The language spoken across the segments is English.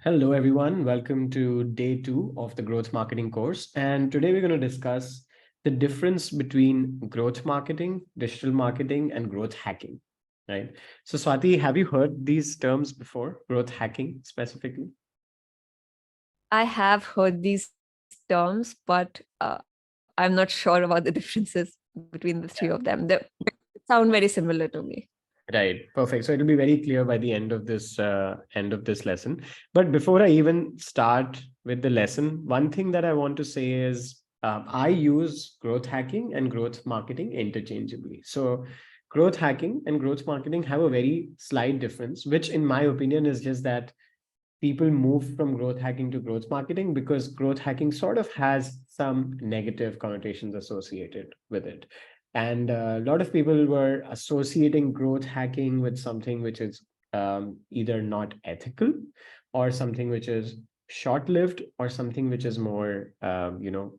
Hello, everyone. Welcome to day 2 of the growth marketing course. And today we're going to discuss the difference between growth marketing, digital marketing, and growth hacking, right? So Swati, have you heard these terms before, growth hacking specifically? I have heard these terms, but I'm not sure about the differences between the three of them. They sound very similar to me. Right. Perfect. So it'll be very clear by the end of this lesson. But before I even start with the lesson, one thing that I want to say is I use growth hacking and growth marketing interchangeably. So growth hacking and growth marketing have a very slight difference, which in my opinion is just that people move from growth hacking to growth marketing because growth hacking sort of has some negative connotations associated with it. And a lot of people were associating growth hacking with something which is either not ethical or something which is short-lived or something which is more,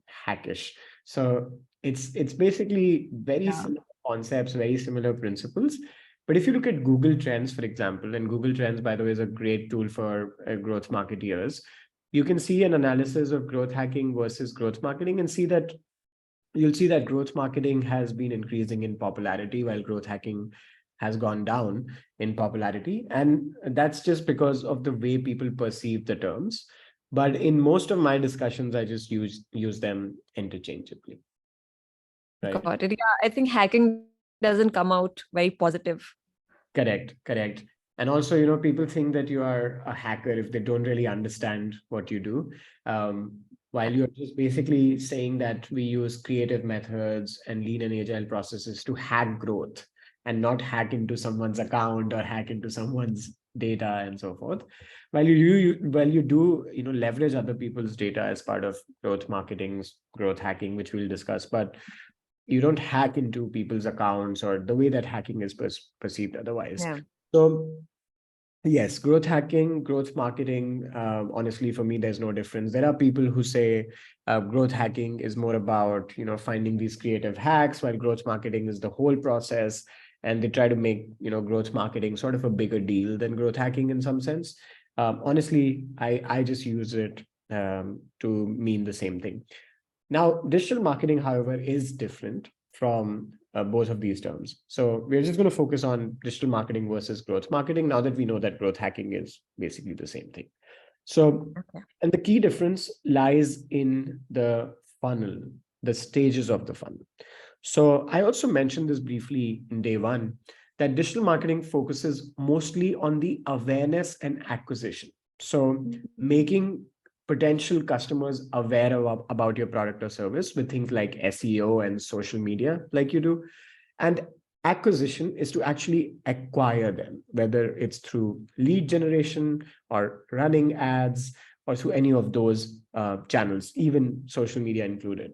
hackish. So it's basically very Yeah. similar concepts, very similar principles, but if you look at Google Trends, for example, and Google Trends, by the way, is a great tool for growth marketeers, you can see an analysis of growth hacking versus growth marketing and see that you'll see that growth marketing has been increasing in popularity while growth hacking has gone down in popularity. And that's just because of the way people perceive the terms. But in most of my discussions, I just use them interchangeably, right? Got it. Yeah, I think hacking doesn't come out very positive. Correct, correct. And also, people think that you are a hacker if they don't really understand what you do. While you're just basically saying that we use creative methods and lean and agile processes to hack growth and not hack into someone's account or hack into someone's data and so forth. While you do, leverage other people's data as part of growth marketing's growth hacking, which we'll discuss, but you don't hack into people's accounts or the way that hacking is perceived otherwise. Yeah. So yes, growth hacking, growth marketing, honestly, for me, there's no difference. There are people who say growth hacking is more about, finding these creative hacks, while growth marketing is the whole process. And they try to make, growth marketing sort of a bigger deal than growth hacking in some sense. Honestly, I just use it to mean the same thing. Now, digital marketing, however, is different from both of these terms. So we're just going to focus on digital marketing versus growth marketing now that we know that growth hacking is basically the same thing. So, Okay. and the key difference lies in the funnel, the stages of the funnel. So I also mentioned this briefly in day one that digital marketing focuses mostly on the awareness and acquisition. So making potential customers aware about your product or service with things like SEO and social media, like you do. And acquisition is to actually acquire them, whether it's through lead generation or running ads or through any of those channels, even social media included,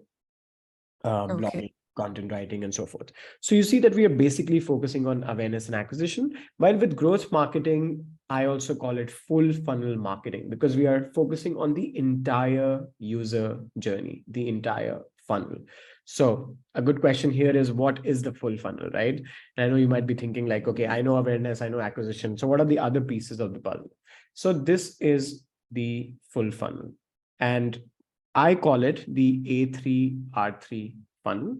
Okay. blogging, content writing, and so forth. So you see that we are basically focusing on awareness and acquisition. While with growth marketing, I also call it full funnel marketing because we are focusing on the entire user journey, the entire funnel. So a good question here is what is the full funnel, right? And I know you might be thinking like, okay, I know awareness, I know acquisition. So what are the other pieces of the puzzle? So this is the full funnel. And I call it the A3R3 funnel.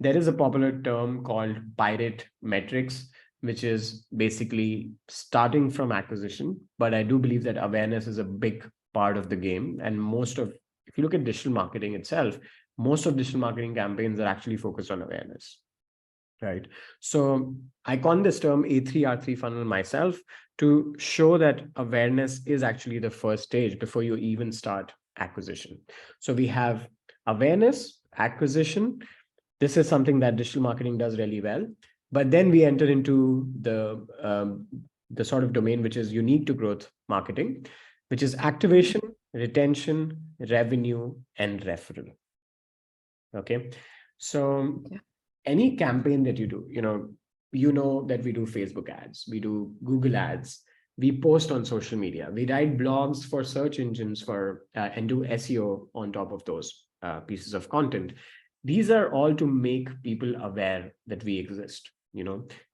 There is a popular term called pirate metrics, which is basically starting from acquisition. But I do believe that awareness is a big part of the game. And if you look at digital marketing itself, most of digital marketing campaigns are actually focused on awareness. Right. So I coined this term A3R3 funnel myself to show that awareness is actually the first stage before you even start acquisition. So we have awareness, acquisition. This is something that digital marketing does really well. But then we enter into the sort of domain which is unique to growth marketing, which is activation, retention, revenue, and referral. Okay. So Yeah. any campaign that you do, you know that we do Facebook ads, we do Google ads, we post on social media, we write blogs for search engines for and do SEO on top of those pieces of content. These are all to make people aware that we exist,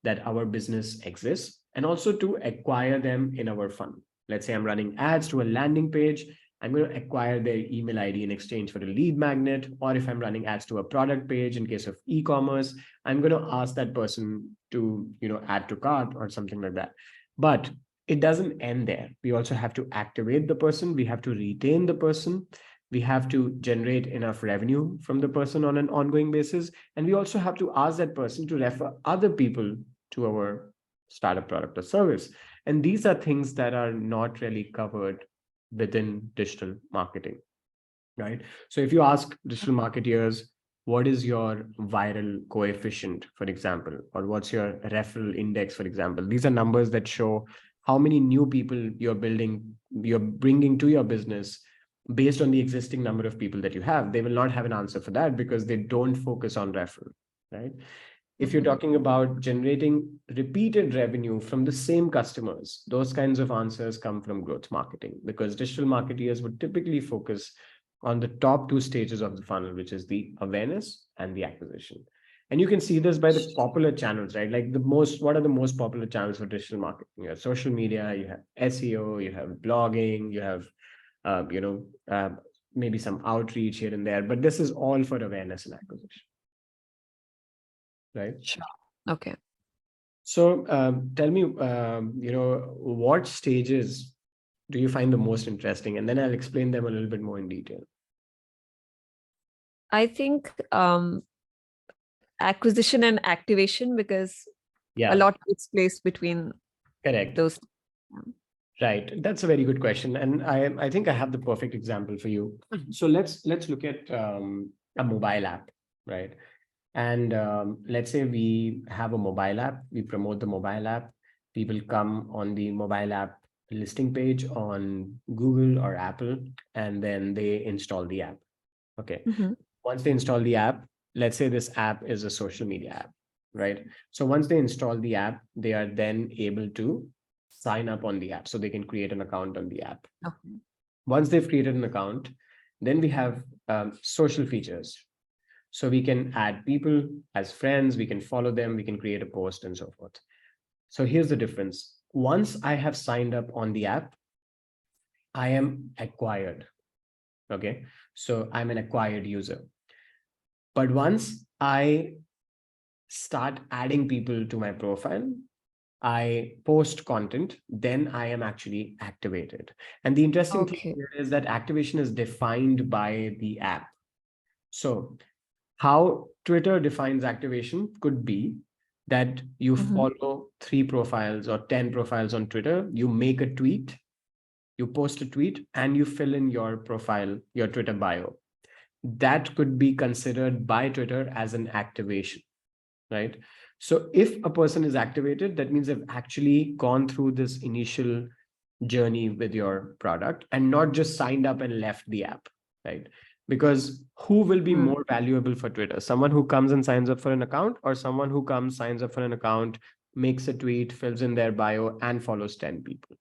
that our business exists, and also to acquire them in our funnel. Let's say I'm running ads to a landing page. I'm going to acquire their email ID in exchange for a lead magnet. Or if I'm running ads to a product page in case of e-commerce, I'm going to ask that person to, add to cart or something like that. But it doesn't end there. We also have to activate the person. We have to retain the person. We have to generate enough revenue from the person on an ongoing basis. And we also have to ask that person to refer other people to our startup product or service. And these are things that are not really covered within digital marketing, right? So if you ask digital marketeers, what is your viral coefficient, for example, or what's your referral index, for example, these are numbers that show how many new people you're bringing to your business based on the existing number of people that you have. They will not have an answer for that because they don't focus on referral, right? If you're talking about generating repeated revenue from the same customers, those kinds of answers come from growth marketing, because digital marketeers would typically focus on the top two stages of the funnel, which is the awareness and the acquisition. And you can see this by the popular channels, right? Like what are the most popular channels for digital marketing? You have social media, you have SEO, you have blogging, you have, maybe some outreach here and there, but this is all for awareness and acquisition. Right. Sure. Okay. So tell me, what stages do you find the most interesting? And then I'll explain them a little bit more in detail. I think acquisition and activation, because Yeah, a lot takes place between correct. those. Right. That's a very good question. And I think I have the perfect example for you. So let's look at a mobile app, right? And let's say we have a mobile app, we promote the mobile app, people come on the mobile app listing page on Google or Apple, and then they install the app. Okay. Once they install the app, let's say this app is a social media app, right? So once they install the app, they are then able to sign up on the app. So they can create an account on the app. Okay. Once they've created an account, then we have social features. So we can add people as friends, we can follow them, we can create a post and so forth. So here's the difference. Once I have signed up on the app, I am acquired. Okay. So I'm an acquired user. But once I start adding people to my profile, I post content, then I am actually activated. And the interesting thing here is that activation is defined by the app. So how Twitter defines activation could be that you follow 3 profiles or 10 profiles on Twitter, you make a tweet, you post a tweet, and you fill in your profile, your Twitter bio. That could be considered by Twitter as an activation, right? So if a person is activated, that means they've actually gone through this initial journey with your product and not just signed up and left the app, right? Because who will be more valuable for Twitter? Someone who comes and signs up for an account, or someone who comes, signs up for an account, makes a tweet, fills in their bio, and follows 10 people,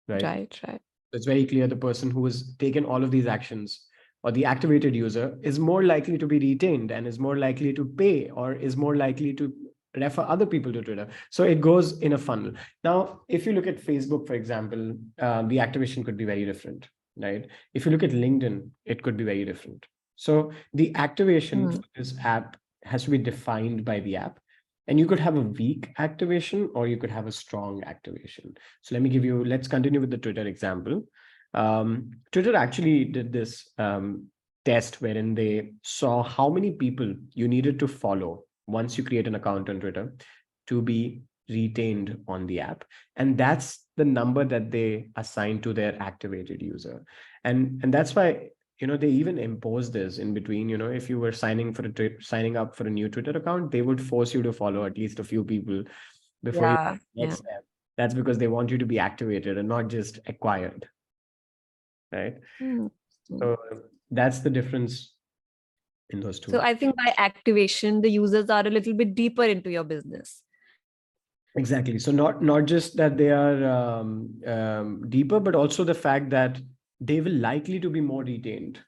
right? Right. It's very clear the person who has taken all of these actions, or the activated user, is more likely to be retained and is more likely to pay, or is more likely to refer other people to Twitter. So it goes in a funnel. Now, if you look at Facebook, for example, the activation could be very different, right? If you look at LinkedIn, it could be very different. So the activation for this app has to be defined by the app. And you could have a weak activation, or you could have a strong activation. So let's continue with the Twitter example. Twitter actually did this test wherein they saw how many people you needed to follow once you create an account on Twitter to be retained on the app. And that's the number that they assign to their activated user. And that's why, they even impose this in between. If you were signing up for a new Twitter account, they would force you to follow at least a few people before next step. That's because they want you to be activated and not just acquired, right? So that's the difference in those two. So I think by activation, the users are a little bit deeper into your business. Exactly. So not just that they are deeper, but also the fact that they will likely to be more retained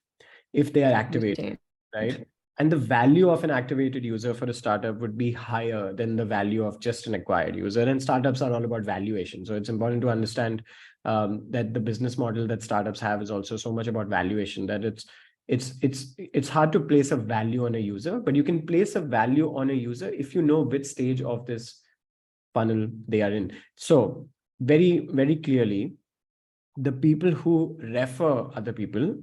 if they are activated, right? And the value of an activated user for a startup would be higher than the value of just an acquired user. And startups are all about valuation. So it's important to understand that the business model that startups have is also so much about valuation that it's hard to place a value on a user, but you can place a value on a user if you know which stage of this funnel they are in. So very, very clearly, the people who refer other people,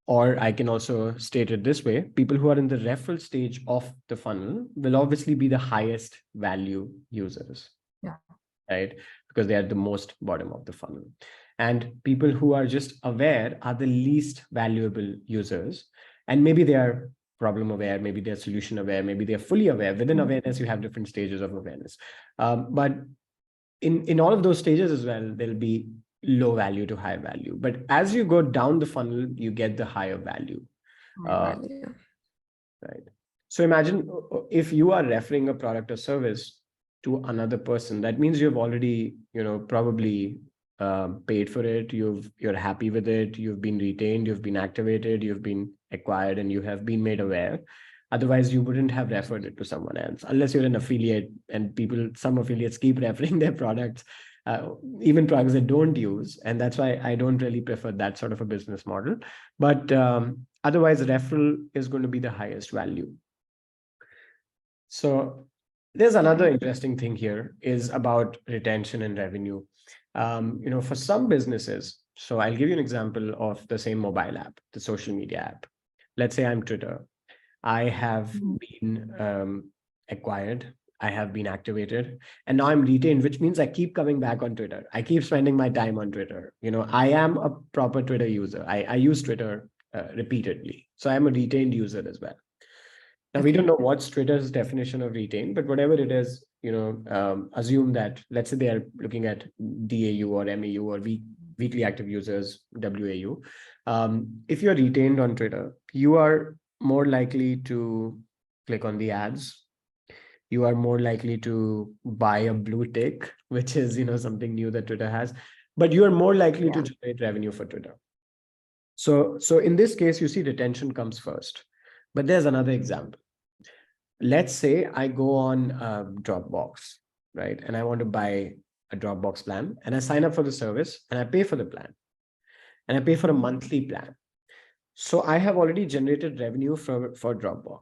or I can also state it this way, people who are in the referral stage of the funnel will obviously be the highest value users. Yeah. Right? Because they are the most bottom of the funnel. And people who are just aware are the least valuable users. And maybe they are problem aware, maybe they're solution aware, maybe they're fully aware. Within awareness, you have different stages of awareness. But in all of those stages as well, there'll be low value to high value. But as you go down the funnel, you get the higher value. Value. Right. So imagine if you are referring a product or service to another person, that means you've already, probably paid for it. You're happy with it. You've been retained. You've been activated. You've been acquired, and you have been made aware. Otherwise, you wouldn't have referred it to someone else, unless you're an affiliate. And some affiliates keep referring their products, even products they don't use. And that's why I don't really prefer that sort of a business model. But otherwise, referral is going to be the highest value. So there's another interesting thing here is about retention and revenue. For some businesses, so I'll give you an example of the same mobile app, the social media app. Let's say I'm Twitter. I have been acquired. I have been activated, and now I'm retained, which means I keep coming back on Twitter. I keep spending my time on Twitter. I am a proper Twitter user. I use Twitter repeatedly. So I'm a retained user as well. Now, we don't know what's Twitter's definition of retain, but whatever it is, assume that, let's say they are looking at DAU or MAU or weekly active users, WAU. If you're retained on Twitter, you are more likely to click on the ads. You are more likely to buy a blue tick, which is, something new that Twitter has, but you are more likely to generate revenue for Twitter. So in this case, you see retention comes first. But there's another example. Let's say I go on Dropbox, right? And I want to buy a Dropbox plan, and I sign up for the service and I pay for the plan, and I pay for a monthly plan. So I have already generated revenue for Dropbox,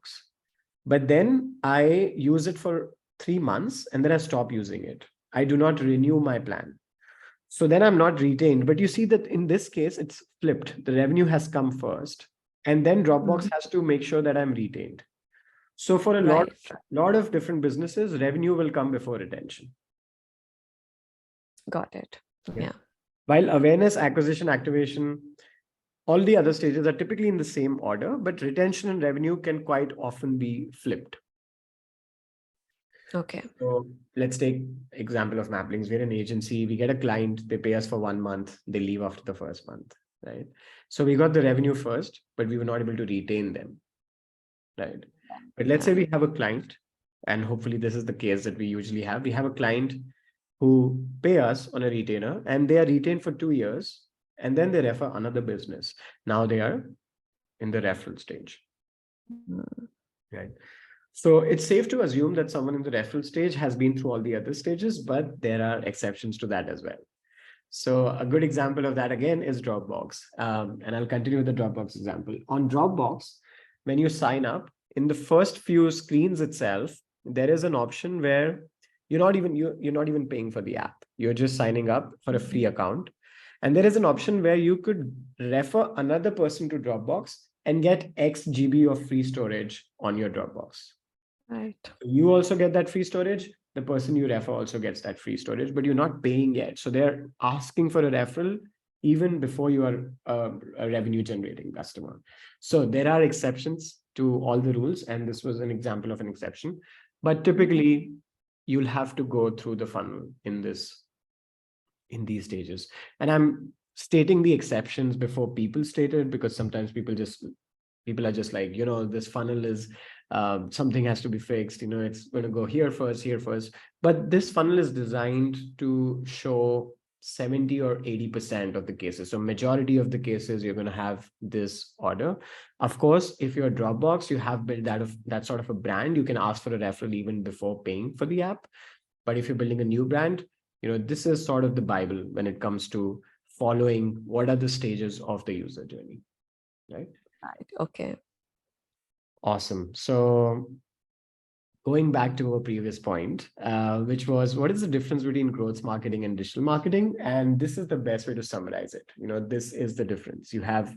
but then I use it for 3 months and then I stop using it. I do not renew my plan. So then I'm not retained. But you see that in this case, it's flipped. The revenue has come first, and then Dropbox has to make sure that I'm retained. So for a lot of different businesses, revenue will come before retention. Got it. Yeah. While awareness, acquisition, activation, all the other stages are typically in the same order, but retention and revenue can quite often be flipped. Okay. So let's take example of Mapplinks. We're an agency. We get a client. They pay us for 1 month. They leave after the first month, right? So we got the revenue first, but we were not able to retain them, right? But let's say we have a client, and hopefully this is the case that we usually have. We have a client who pay us on a retainer, and they are retained for 2 years, and then they refer another business. Now they are in the referral stage, right? So it's safe to assume that someone in the referral stage has been through all the other stages, but there are exceptions to that as well. So a good example of that again is Dropbox. And I'll continue with the Dropbox example. On Dropbox, when you sign up, in the first few screens itself, there is an option where you're not even paying for the app. You're just signing up for a free account. And there is an option where you could refer another person to Dropbox and get X GB of free storage on your Dropbox. Right. You also get that free storage. The person you refer also gets that free storage, but you're not paying yet. So they're asking for a referral even before you are a revenue generating customer. So there are exceptions to all the rules. And this was an example of an exception. But typically, you'll have to go through the funnel in these stages. And I'm stating the exceptions before people state it, because sometimes people are just like, this funnel is something has to be fixed. It's going to go here first. But this funnel is designed to show 70 or 80% of the cases. So majority of the cases, you're going to have this order. Of course, if you're Dropbox, you have built that sort of a brand, you can ask for a referral even before paying for the app. But if you're building a new brand, this is sort of the Bible when it comes to following what are the stages of the user journey, right? Right. Okay. Awesome. So going back to our previous point, which was what is the difference between growth marketing and digital marketing? And this is the best way to summarize it. This is the difference. You have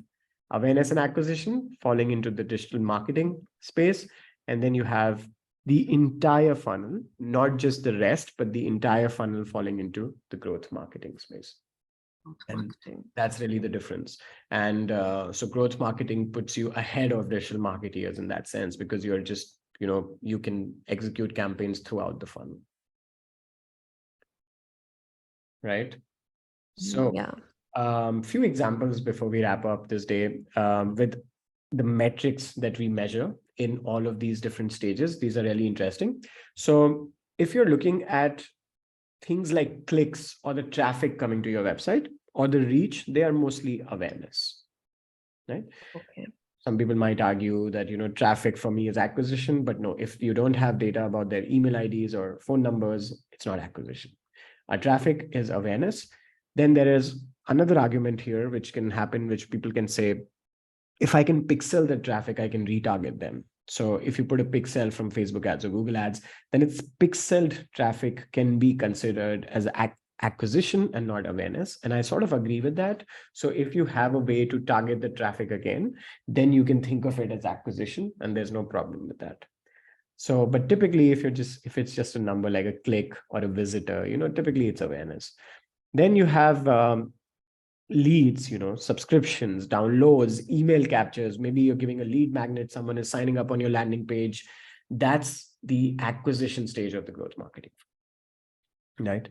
awareness and acquisition falling into the digital marketing space. And then you have the entire funnel, not just the rest, but the entire funnel falling into the growth marketing space. And that's really the difference. And so growth marketing puts you ahead of digital marketeers in that sense, because you're just, you can execute campaigns throughout the funnel. Right? So yeah. Few examples before we wrap up this day with the metrics that we measure in all of these different stages. These are really interesting. So if you're looking at things like clicks or the traffic coming to your website or the reach, they are mostly awareness, right? Okay. Some people might argue that, traffic for me is acquisition, but no, if you don't have data about their email IDs or phone numbers, it's not acquisition. Traffic is awareness. Then there is another argument here, which can happen, which people can say, if I can pixel the traffic, I can retarget them. So if you put a pixel from Facebook ads or Google ads, then it's pixeled traffic can be considered as acquisition and not awareness. And I sort of agree with that. So if you have a way to target the traffic again, then you can think of it as acquisition, and there's no problem with that. So, but typically if it's just a number like a click or a visitor, typically it's awareness. Then you have leads, subscriptions, downloads, email captures. Maybe you're giving a lead magnet, someone is signing up on your landing page. That's the acquisition stage of the growth marketing, right?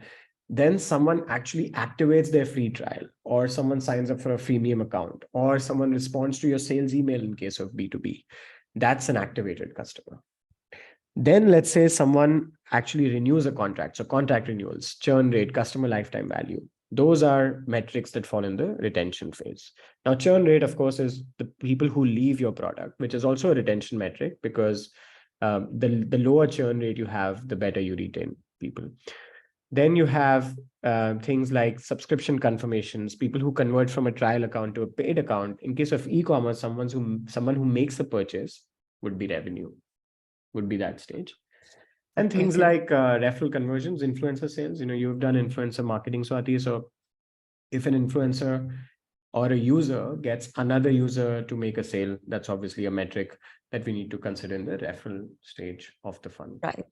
Then someone actually activates their free trial, or someone signs up for a freemium account, or someone responds to your sales email in case of B2B. That's an activated customer. Then let's say someone actually renews a contract. So contract renewals, churn rate, customer lifetime value. Those are metrics that fall in the retention phase. Now, churn rate, of course, is the people who leave your product, which is also a retention metric, because the lower churn rate you have, the better you retain people. Then you have things like subscription confirmations, people who convert from a trial account to a paid account. In case of e-commerce, someone who makes a purchase would be revenue, would be that stage. And things like referral conversions, influencer sales. You've done influencer marketing, Swati. So if an influencer or a user gets another user to make a sale, that's obviously a metric that we need to consider in the referral stage of the funnel. Right.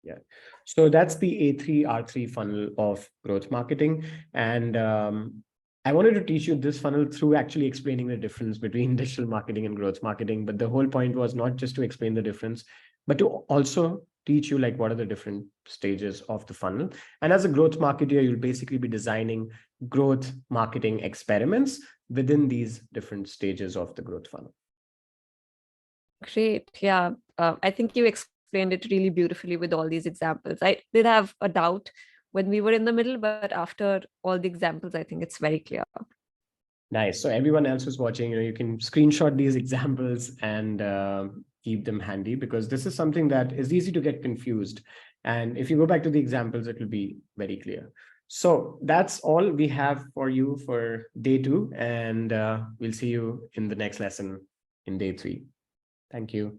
Yeah. So that's the A3R3 funnel of growth marketing. And I wanted to teach you this funnel through actually explaining the difference between digital marketing and growth marketing. But the whole point was not just to explain the difference, but to also teach you like what are the different stages of the funnel. And as a growth marketer, you'll basically be designing growth marketing experiments within these different stages of the growth funnel. Great. Yeah. I think you explained it really beautifully with all these examples. I did have a doubt when we were in the middle, but after all the examples, I think it's very clear. Nice. So everyone else who's watching, you can screenshot these examples and keep them handy, because this is something that is easy to get confused. And if you go back to the examples, it will be very clear. So that's all we have for you for day 2. And we'll see you in the next lesson in day 3. Thank you.